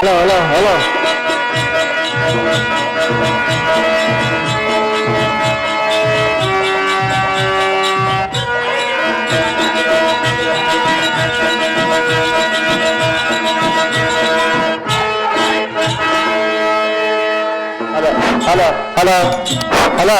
Hello hello. Hello hello hello.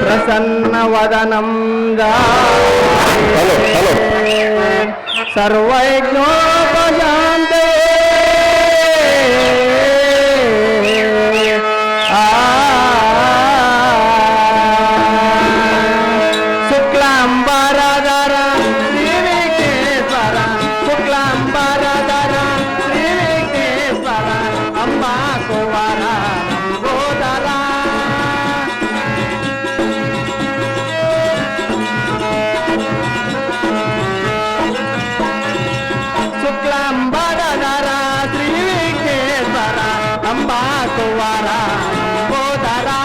प्रसन्नवदनं सर्वैज्ञोपशान्ते शुक्लाम्बरधर श्रीविघ्नेश्वर शुक्लाम्बरधर श्रीविघ्नेश्वर अम्बा कुंवर लंबोदरा शुक्लाम्बरधर श्रीविघ्नेश्वर अम्बा कुंवर लंबोदरा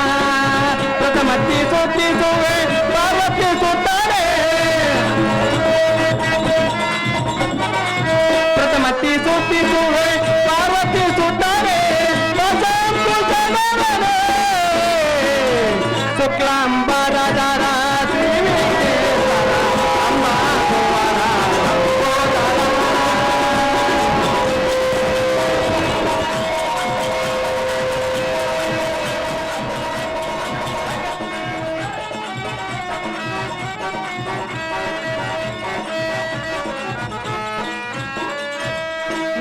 प्रथमति सुति सुवे पार्वती सुतरे प्रथमति सुति सुवे पार्वती सुतरे शुक्लाम्बरधर श्रीविघ्नेश्वर अम्बा कुंवर लंबोदरा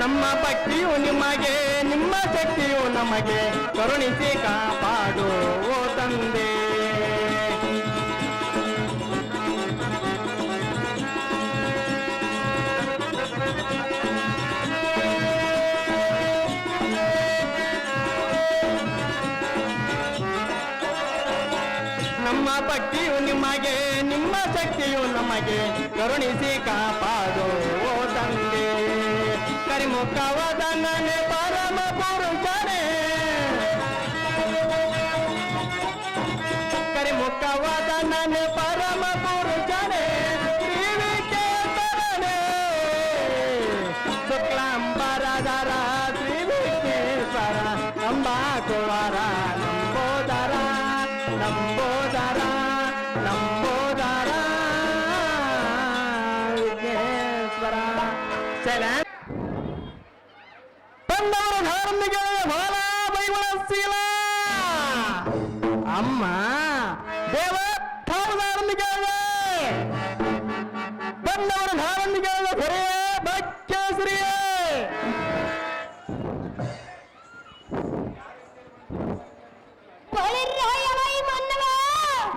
ನಮ್ಮ ಭಕ್ತಿಯು ನಿಮಗೆ ನಿಮ್ಮ ಶಕ್ತಿಯು ನಮಗೆ ಕರುಣಿಸಿ ಕಾಪಾಡು ಓ ತಂದೆ ನಮ್ಮ ಭಕ್ತಿಯು ನಿಮಗೆ ನಿಮ್ಮ ಶಕ್ತಿಯು ನಮಗೆ ಕರುಣಿಸಿ ಕಾಪಾಡು ಓ ತಂದೆ ಕರಿಮುಖವದನನೆ ಪರಮ ಪುರುಷನೇ ಕರಿಮುಖವದನನೆ ಪರಮ ಪುರುಷನೇ ಶ್ರೀವಿಘ್ನೇಶ್ವರನೇ ಶುಕ್ಲಾಂಬರಧರ ಶ್ರೀವಿಘ್ನೇಶ್ವರ ಅಂಬಾ ಕುಂವರ ಲಂಬೋದರ ಲಂಬೋದರ ಲಂಬೋದರ ವಿಘ್ನೇಶ್ವರ ಚಲ ಬಂದವರು ಧಾರ್ಮಿಕ ಬಾಲ ಬೈಗುಳಶೀಲ ಅಮ್ಮ ದೇವ ಧಾರ್ಮಿಕ ಬಂದವರು ಧಾರ್ಮಿಕ ಹೊರೆಯ ಭಕ್ತಶ್ರೀಯೇ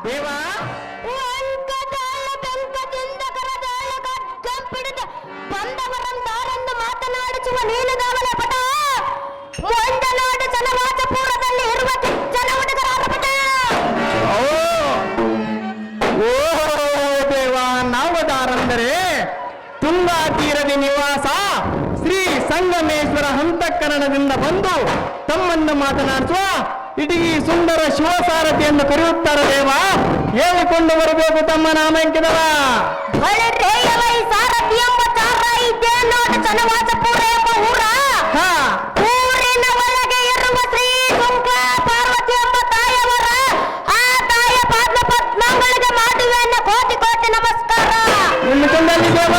ದೇವ ಬಂದವರಂತಾರೆಂದು ಮಾತನಾಡಿಸುವ ನೀನುಗಾವಲ ಪಟ ಮೊಂಡನಾಡು ಜನವಾಸಪುರದಲ್ಲಿ ಇರುವ ಜನ ಹುಡುಗರ ಪಟ ಓ ದೇವ ನಾವದಾರಂದರೆ ತುಂಗಾ ತೀರದ ನಿವಾಸ ಶ್ರೀ ಸಂಗಮೇಶ್ವರ ಅಂತಃಕರಣದಿಂದ ಬಂದು ತಮ್ಮನ್ನು ಮಾತನಾಡಿಸುವ ಇಡೀ ಸುಂದರ ಶಿವಸಾರಥಿ ಎಂದು ಕರೆಯುತ್ತಾರೆ ದೇವ ಹೇಳಿಕೊಂಡು ಬರಬೇಕು ತಮ್ಮ ನಾಮಂಕಿದವ ಸಾರಥಿ ಎಂಬ ಚಾರ ಇದ್ದೇ ನೋಡು ಜನವಾಸಪುರ ಎಂಬ ಊರ ಊರಿನ ಒಳಗೆ ಇರುವ ಶ್ರೀ ಸುಂಕ ಪಾರ್ವತಿ ಎಂಬ ತಾಯಿಯವರ ಆ ತಾಯಿಯ ಪಾದ ಪದ್ಮಗಳಿಗೆ ಮಾಡುವೆನ್ನ ಕೋಟಿ ಕೋಟಿ ನಮಸ್ಕಾರ ನಿನ್ನ ಕೊಂಡಲ್ಲಿ ದೇವ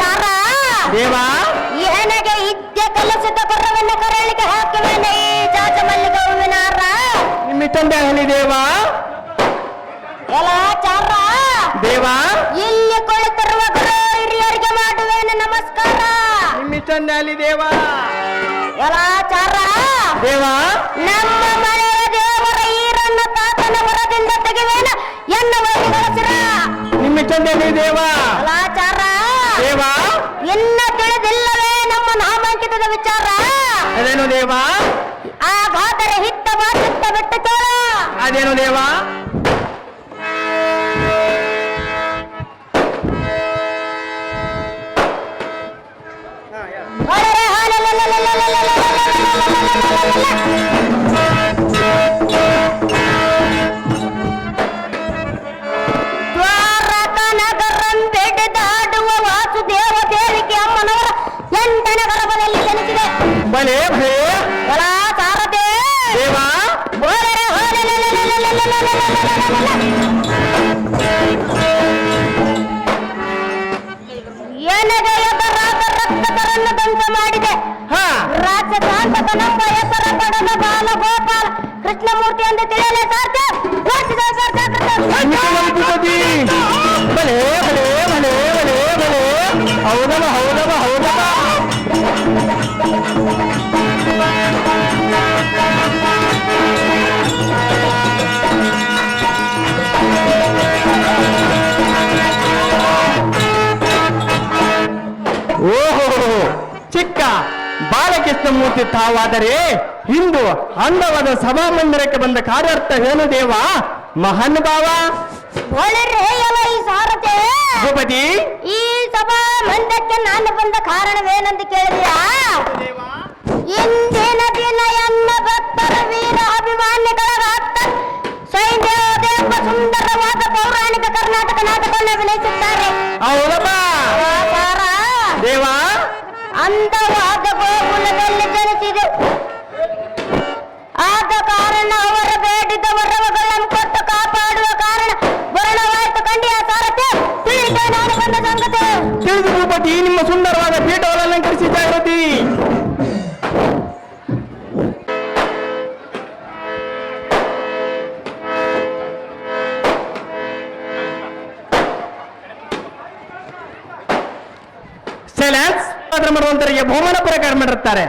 ಚಾರ ದೇವ ಏನೆಗೆ ಇದ್ದೆ ಕಲಸಿದ ಕೊರವನ್ನು ಕರಳಿಗೆ ಹಾಕುವೆನೆ ಈ ಜಾಜ ಮಲ್ಲಿಗ ಹೂವಿನಾರ ನಿಮ್ಮ ತಂದೆ ಹೇಳಿ ದೇವ ಎಲ್ಲ ಚಾರ ದೇವ ಇಲ್ಲಿ ಕುಳಿತಿರುವ ಗುರು ಹಿರಿಯರಿಗೆ ಮಾಡುವೇನೆ ನಮಸ್ಕಾರ ನಿಮ್ಮ ತಂದೆ ಅಲ್ಲಿ ದೇವ ಎಲ್ಲ ಚಾರ ದೇವ ನಮ್ಮ ಮನೆಯ ದೇವರ ಈರನ್ನ ತಾತನ ಹೊರದಿಂದ ತೆಗೆವೇನ ಎನ್ನುವ ಕಳಿಸಿರ ನಿಮ್ಮ ತಂದೆ ಅಲ್ಲಿ ದೇವ ಎಲ್ಲ ಚಾರ ದೇವ ಇನ್ನ ತಿಳಿದಿಲ್ಲವೇ ನಮ್ಮ ನಾಮಾಂಕಿತದ ವಿಚಾರ ಅದೇನು ದೇವ ಹಾಗಾದರೆ ಹಿತ್ತ ಮಾತಿತ್ತ ಬಿಟ್ಟು ಕೇಳ ಅದೇನು ದೇವ? ದ್ವಾರಕ ನಗರಂ ಬೆಡೆದಾಡುವ ವಾಸುದೇವ ದೇವಿಕೆ ಅಮ್ಮನವರ 8ನೇ ಗರ್ಭದಲ್ಲಿ ಜನಿಸಿದೆ. ಬಲೆ ಭೇ ಹೊಲ ಸಾರದೆ ದೇವ ಏನೆಗೆ ಎದುರಾದ ರಕ್ತಕರನ್ನು ದಂತ ಮಾಡಿದೆ. ಹಾ ರಾಜಕಾಂತಕನೊಬ್ಬ ಹೆಸರ ಪಡೆದ ಬಾಲಗೋಪಾಲ ಕೃಷ್ಣಮೂರ್ತಿ ಎಂದು ತಿಳಿಯಲೇ ಸಾಧ್ಯ. ಭೂಪತಿ ಬಲೆ ಬಲೆ ಬಲೆ ಬಲೆ ಬಲೆ ಹೌದವ ಹೌದವ ಹೌದವ. ಓಹೋ ಚಿಕ್ಕ ಬಾಲಕೃಷ್ಣಮೂರ್ತಿ ತಾವಾದರೆ ಇಂದು ಅಂದವಾದ ಸಭಾಮಂದಿರಕ್ಕೆ ಬಂದ ಕಾರ್ಯಾರ್ಥವೇನು ದೇವ ಮಹಾನುಭಾವ? ಈ ಸಾರಥೆ ಭೂಪತಿ ಈ ಸಭಾ ಮಂದಿರಕ್ಕೆ ನಾನು ಬಂದ ಕಾರಣವೇನೆಂದು ಕೇಳಿದ್ಯಾ? ಇಂದಿನ ದಿನ ಎನ್ನ ಭಕ್ತರ ವೀರ ಅಭಿಮಾನಿಗಳ ಭಕ್ತ ಸೈನ್ಯೋದಯ ಎಂಬ ಸುಂದರವಾದ ಪೌರಾಣಿಕ ಕರ್ನಾಟಕ ನಾಟಕವನ್ನು ಅಭಿನಯಿಸುತ್ತಾರೆ. ಹೌದಮ್ಮ ಸಾರ ದೇವ ಅಂದವಾದ ಗೋಕುಲದಲ್ಲಿ ಜನಿಸಿದೆ. ಆದ ಕಾರಣ ಅವರ ಬೇಡಿದ ವರಗಳನ್ನು ಕೊಟ್ಟು ಕಾಪಾಡುವ ಕಾರಣ ವರ್ಣವಾಯಿತು ಕಂಡಿಯ ಸಾರಥೆ ತಿಳಿದ ನಾನು ಬಂದ ಸಂಗತಿ. ತಿಳಿದು ಭೂಪತಿ ನಿಮ್ಮ ಸುಂದರವಾದ ಪೀಠವನ್ನು ಅಲಂಕರಿಸಿ ಜಾಗೃತಿ. ಸೈಲೆನ್ಸ್ ಮಾಡುವಂತರಿಗೆ ಬಹುಮಾನ ಪುರಸ್ಕಾರ ಮಾಡಿರುತ್ತಾರೆ.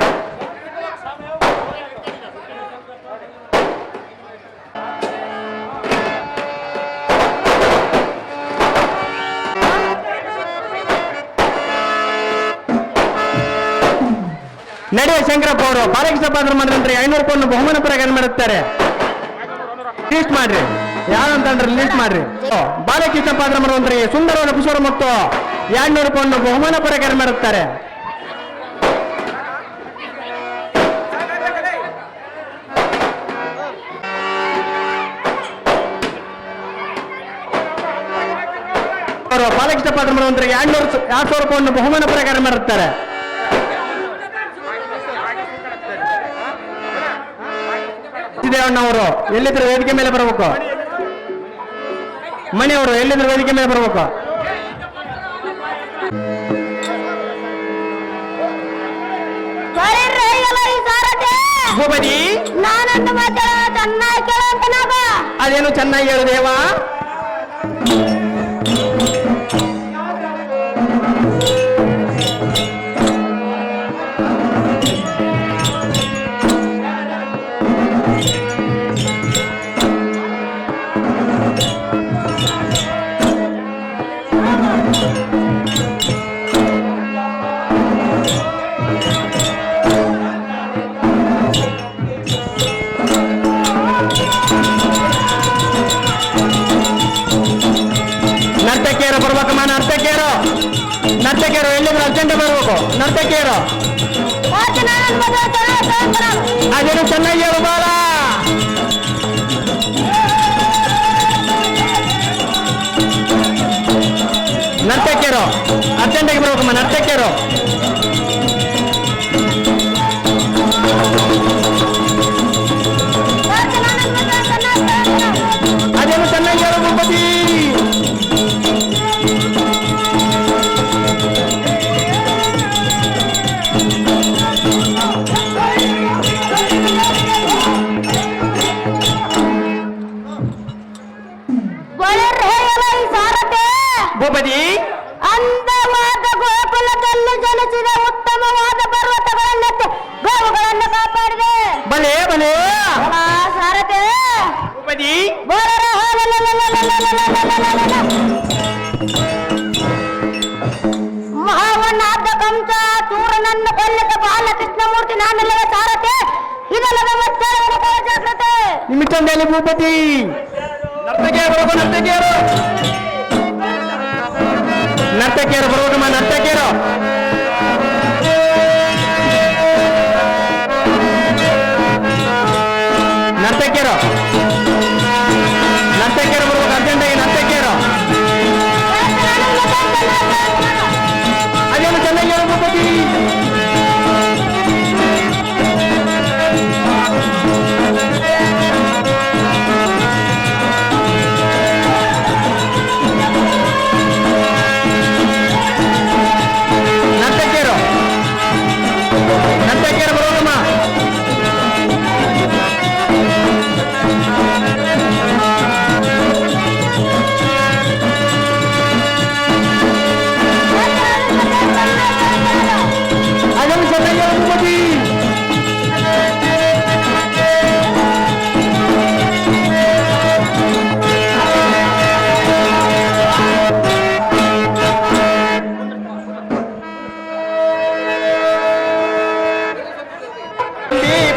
ನಡೆಯ ಶಂಕರಪ್ಪ ಅವರು ಬಾಲಕೃಷ್ಣ ಪಾತ್ರ ಮಾಡಿದಂದ್ರೆ 500 ರೂಪಾಯಿ ಬಹುಮಾನ ಪುರಸ್ಕಾರ ಮಾಡುತ್ತಾರೆ. ಲಿಸ್ಟ್ ಮಾಡ್ರಿ ಯಾರಂತಂದ್ರೆ ಲಿಸ್ಟ್ ಮಾಡ್ರಿ. ಬಾಲಕೃಷ್ಣ ಪಾತ್ರ ಮಾಡುವಂತರಿಗೆ ಸುಂದರವಾದ ಪುಷ್ಪರು ಮತ್ತು 200 ರೂಪಾಯಿ ಬಹುಮಾನ ಪುರಸ್ಕಾರ ಮಾಡುತ್ತಾರೆ. ಅವರು ಬಾಲಕೃಷ್ಣ ಪಾತ್ರ ಮಾಡುವಂತರಿಗೆ 200 ರೂಪಾಯಿ ಬಹುಮಾನ ಪುರಸ್ಕಾರ ಮಾಡುತ್ತಾರೆ. ದೇವಣ್ಣವರು ಎಲ್ಲಿದ್ರು ವೇದಿಕೆ ಮೇಲೆ ಬರಬೇಕು. ಮಣಿಯವರು ಎಲ್ಲಿದ್ರು ವೇದಿಕೆ ಮೇಲೆ ಬರಬೇಕು. ಭೂಪತಿ ನಾನೊಂದು ಮಾತ್ರ ಚೆನ್ನಾಗಿ ಕೇಳುವಂತ ನಾಗ ಅದೇನು ಚೆನ್ನಾಗಿ ಹೇಳು ದೇವ. ನರ್ತಕಿಯರು ಬರ್ಬೇಕಮ್ಮ. ನರ್ತಕಿಯರು ಎಲ್ಲಿದ್ರು ಅರ್ಜೆಂಟ್ ಬರಬೇಕು. ನರ್ತಕಿಯರು ಅದೇನು ಚೆನ್ನಾಗಿ ಹೇಳು ಬಾಲ. ನರ್ತಕಿಯರು ಅರ್ಜೆಂಟಾಗಿ ಬರ್ಬೇಕಮ್ಮ. ನರ್ತಕಿಯರು ಅದೇನು ಚೆನ್ನಾಗಿ ಹೇಳು ಭೂಪತಿ. ಭೂಪತಿ ಅಂದವಾದ ಗೋಕುಲದಲ್ಲಿ ಜನಿಸಿದ ಉತ್ತಮವಾದ ಪರ್ವತಗಳನ್ನೆತ್ತಿ ಗೋವುಗಳನ್ನು ಕಾಪಾಡಿದೆ. ಬಲೆ ಬಲೆ ಸಾರಥೆ ಭೂಪತಿ ಮಹಾವಣ್ಣಾದ ಕಂಸ ಚೂರನನ್ನು ಕೊಲ್ಲಿದ ಬಾಲಕೃಷ್ಣಮೂರ್ತಿ ನಾನಲ್ಲವೇ ಸಾರಥೆ. ಇದಲ್ಲದ ಮತ್ತೆ ಜಾಗ್ರತೆ ನಿಮಿಷದಲ್ಲಿ ಭೂಪತಿ ನರ್ತಕಿಯರು ಬರುವ ನರ್ತಕಿಯರು ಬರುವುದಮ್ಮ ನರ್ತಕಿಯರು ಬರ್ಬೇಕು ಅರ್ಜೆಂಟಾಗಿ ನರ್ತಕಿಯರು ಅದೇನು ಚೆನ್ನಾಗಿ ಹೇಳು ಭೂಪತಿ ನರ್ತಕಿಯರು ಬರೋದಮ್ಮ ಅದನ್ನು ಚೆನ್ನಾಗಿ ಹೇಳು ಭೂಪತಿ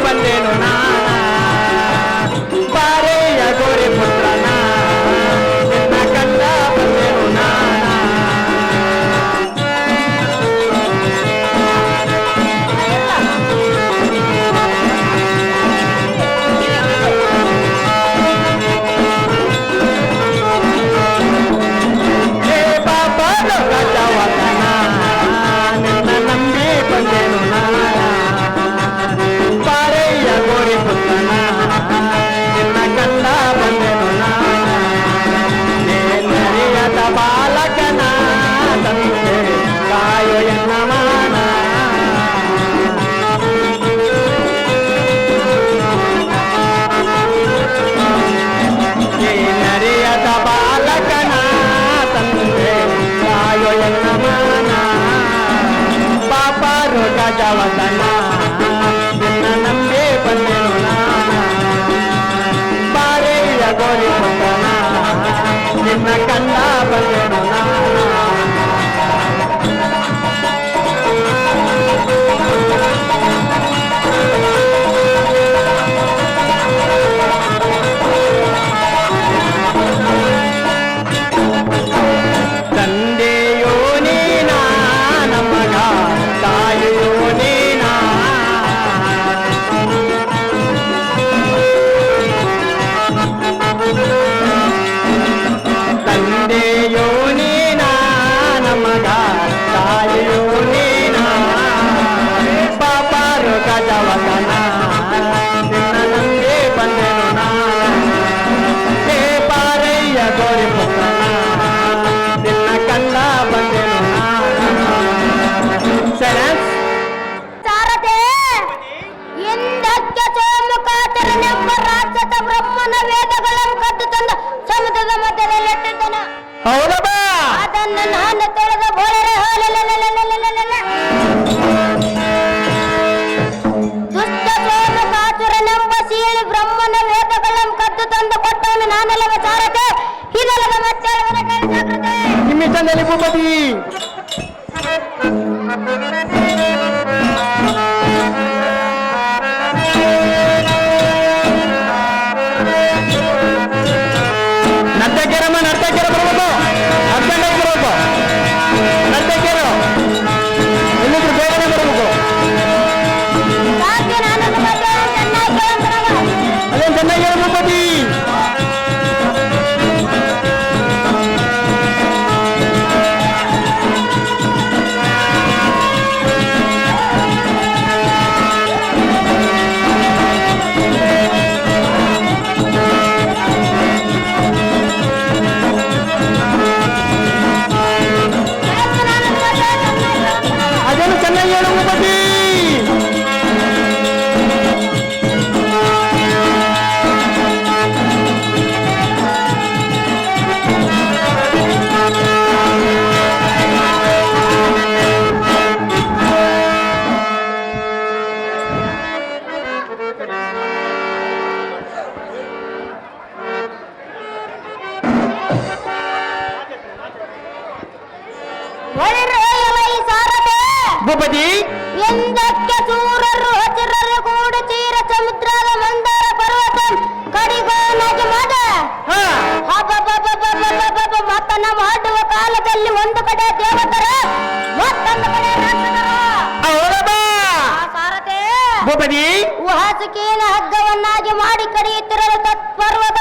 ಬಂದೇನು ನಾನ ಬಾರೆಯ ಗೋರೆ ಪುತ್ರನ ನಿನ್ನ ಕಂಡ ಬಂದೇನು ನಾನ ಹೇ ಬಾಬಾದ ಗಜವದನ ನಿನ್ನ ನಂಬಿ ಬಂದೇನು ನಾನ ಬಾರೆಯ ಗೋರಿ ಪುತ್ರನ ನಿನ್ನ ಕಂಡ ಬಂದೆನು ನಾನರಿಯದ ಬಾಲಕನ ತಂದೆ ಕಾಯೋ ಎನ್ನ ಮಾನ ನರಿಯದ ಬಾಲಕನ ತಂದೆ ಕಾಯೋ ಎನ್ನ ಮಾನ ಪಾಪಾರು ಗಜವದನ ನಿನ್ನ ನಂಬಿ ಬಂದೆನು ನಾನ ಬಾರೆಯ ಗೋರಿ ಪುತ್ರನ ನಿನ್ನ ಕಂಡ ಬಂದೆನು ನಾನ ತಂದೆಯೋ ನೀನಾ ನಮಗ ತಾಯಿಯೋ ನೀನಾ ತಂದೆಯೋ ನೀನಾ ನಮಗ ತಾಯಿಯೋ ನೀನಾ ಪಾಪಾರು ಗಜವದನ ನಿನ್ನ ನಂಬಿ ಬಂದೆನು ನಾನ ಹೇ ಪಾರಯ್ಯ ಗೋರಿ ಪುತ್ರನ ನಿನ್ನ ಕಂಡ ಬಂದೆನು ಸೈಲೆನ್ಸ್ ಸಾರಥೆ ಹಿಂದಕ್ಕೆ ಸೋಮುಖಾಚರನೆಂಬ ರಾಕ್ಷಸ ಬ್ರಹ್ಮನ ವೇದಗಳನ್ನು ಕದ್ದು ತಂದು ಸಮುದ್ರದ ಮಧ್ಯದಲ್ಲಿಟ್ಟಿದ್ದನು ಹೌದಮ್ಮ ಅದನ್ನು ನಾನು ತೊಳೆದ ಬೋಳರೆ ದುಷ್ಟ ಸೋಮುಖಾಚುರನೆಂಬ ಸೀಳಿ ಬ್ರಹ್ಮನ ವೇದಗಳನ್ನು ಕದ್ದು ತಂದು ಕೊಟ್ಟವನು ನಾನಲ್ಲವ ಸಾರಥೆ ಇದಲ್ಲದ ಮತ್ತೆ ಜಾಗ್ರತೆ ನಿಮಿಷದಲ್ಲಿ ಭೂಪತಿ ನರ್ತಕಿಯರಮ್ಮ ನರ್ತಕಿಯರು ಬರ್ಬೇಕು ಅರ್ಜೆಂಟಾಗಿ ಬರ್ಬೇಕು ನರ್ತಕಿಯರು ಇನ್ನಿದ್ರು ಬೇಗನೆ ಬರ್ಬೇಕು ಸಾಧ್ಯ ನಾನನ್ನು ಮತ್ತೆ ಚೆನ್ನಾಗಿ ಕೇಳಂತರವ ಅದೇನು ಚೆನ್ನಾಗಿ ಹೇಳು ಭೂಪತಿ ಅದೇನು ಚೆನ್ನಾಗಿ ಹೇಳು ಭೂಪತಿ ಸಾರಥೆ ಭೂಪತಿ ಎಂದಕ್ಕೆ ಸೂರರು ಹಸಿರರು ಕೂಡ ಚೀರ ಚಮು ಭೂಪತಿ. ಹಾಸಿಗೆಯನ್ನು ಹಗ್ಗವನ್ನಾಗಿ ಮಾಡಿ ಕಡಿಯುತ್ತಿರಲು ತತ್ಪರ್ವತ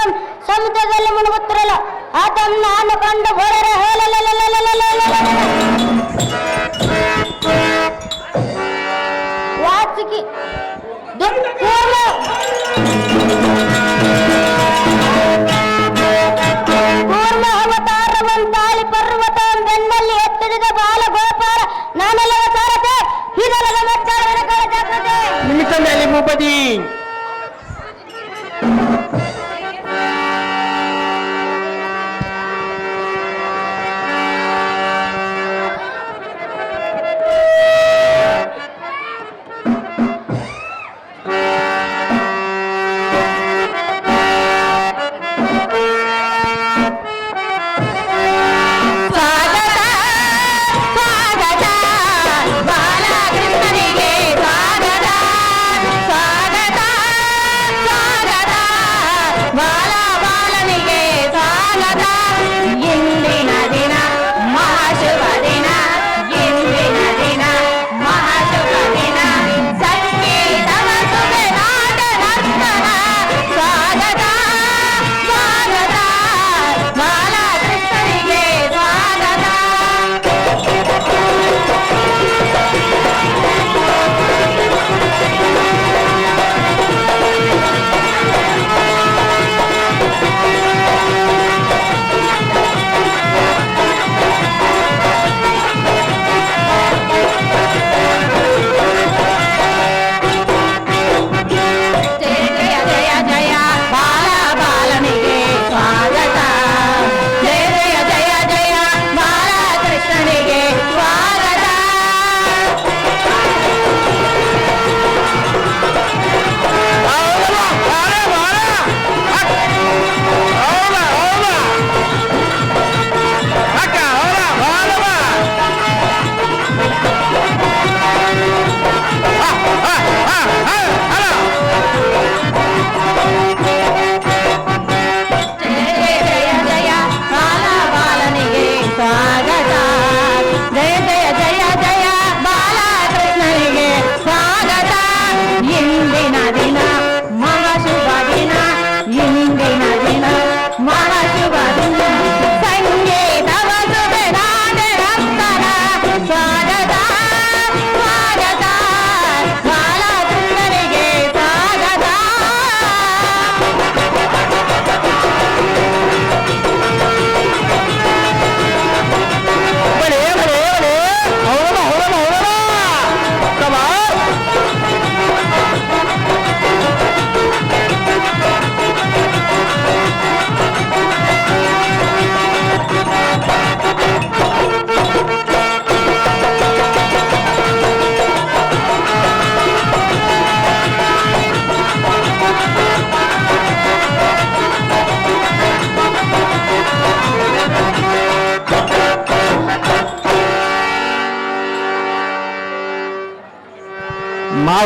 ಸಮುದ್ರದಲ್ಲಿ ಮುಳುಗುತ್ತಿರಲು ಅದನ್ನು ನಾನು ಕಂಡು ಹೊರರೆ ವಾಸಿಗೆ ಕೂರ್ಮ ಅವತಾರವಂತಾಳಿ ಪರ್ವತ ಬೆನ್ನಲ್ಲಿ ಎತ್ತಿಡಿದ ಬಾಲ ಗೋಪಾಲ ನಾನೆಲ್ಲವ ಸಾರತೆ ಇದಲ್ಲದ ಮಚ್ಚಾಳನ ಕಳ ಜಾಗ್ರತೆ ನಿಮಿಷದಲ್ಲಿ ಭೂಪತಿ.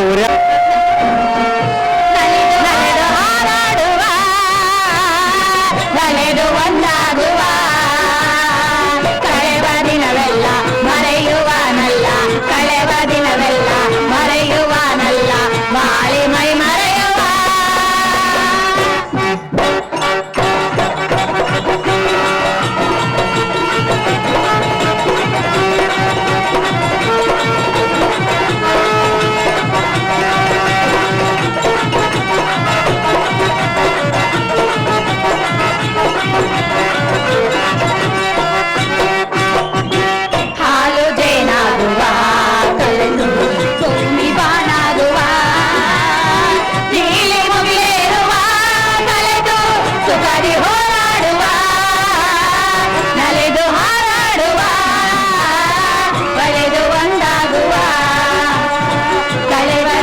ಊರೇ ಒಂದಾಗುವ ಕಳೆವ ದಿನವೆಲ್ಲ ಮರೆಯುವನಲ್ಲ ಕಳೆವ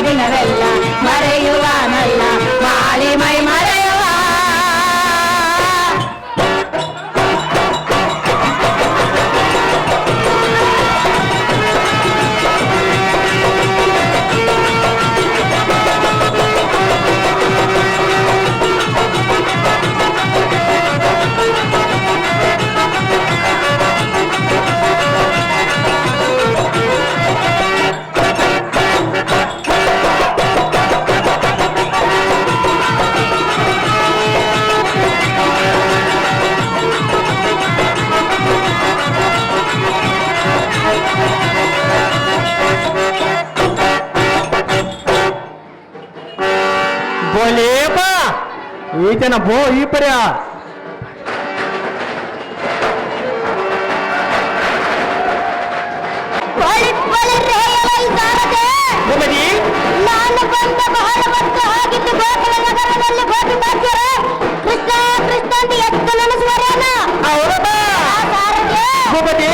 ದಿನವೆಲ್ಲ ಮರೆಯುವನಲ್ಲ ಬಾಳಿ ಮೈ ಮರೆಯುವ ಈತನ ಬೋ ಈ ಪರ್ಯ ಭೂಪತಿ ನಾನು ಬಂದ ಬಹಳ ವರ್ಷ ಆಗಿದ್ದು ಗೋಕುಲ ನಗರದಲ್ಲಿ ಗೋಪಿ ಬಾಕ್ಯರ ಕೃಷ್ಣ ಕೃಷ್ಣ ಅಂತ ಎಷ್ಟು ನೆನೆಸುವರೇನ ಭೂಪತಿ